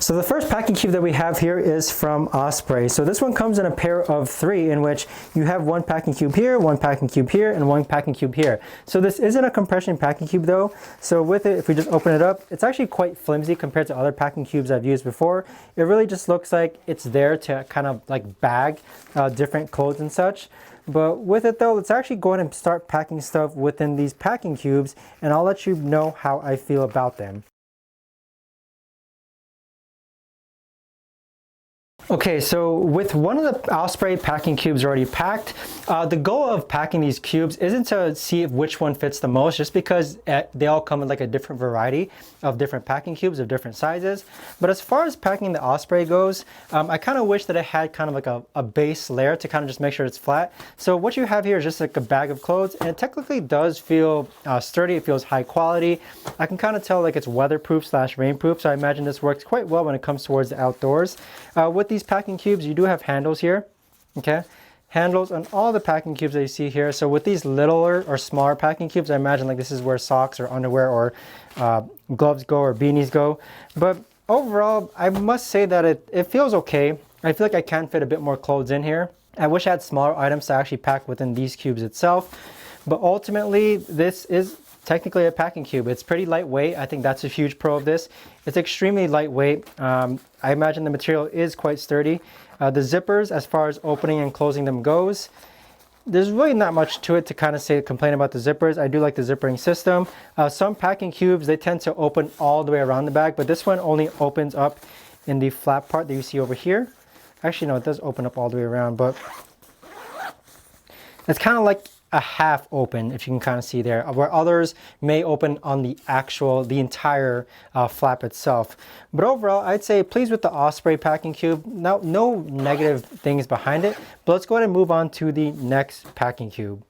So the first packing cube that we have here is from Osprey. So this one comes in a pair of 3 in which you have one packing cube here, one packing cube here, and one packing cube here. So this isn't a compression packing cube though. So with it, if we just open it up, it's actually quite flimsy compared to other packing cubes I've used before. It really just looks like it's there to kind of like bag different clothes and such. But with it though, let's actually go ahead and start packing stuff within these packing cubes, and I'll let you know how I feel about them. Okay, so with one of the Osprey packing cubes already packed, the goal of packing these cubes isn't to see which one fits the most, just because they all come in like a different variety of different packing cubes of different sizes. But as far as packing the Osprey goes, I kind of wish that it had kind of like a base layer to kind of just make sure it's flat. So what you have here is just like a bag of clothes, and it technically does feel sturdy. It feels high quality. I can kind of tell like it's weatherproof / rainproof, so I imagine this works quite well when it comes towards the outdoors. With these packing cubes, you do have handles here, okay? Handles on all the packing cubes that you see here. So with these littler or smaller packing cubes, I imagine like this is where socks or underwear or gloves go or beanies go. But overall, I must say that it feels okay. I feel like I can fit a bit more clothes in here. I wish I had smaller items to actually pack within these cubes itself. But ultimately, this is technically a packing cube. It's pretty lightweight. I think that's a huge pro of this. It's extremely lightweight. I imagine the material is quite sturdy. The zippers, as far as opening and closing them goes, there's really not much to it to kind of complain about the zippers. I do like the zippering system. Some packing cubes, they tend to open all the way around the bag, but this one only opens up in the flap part that you see over here. Actually, no, it does open up all the way around, but it's kind of like a half open, if you can kind of see there, where others may open on the entire flap itself. But overall, I'd say pleased with the Osprey packing cube. Now, no negative things behind it, but let's go ahead and move on to the next packing cube.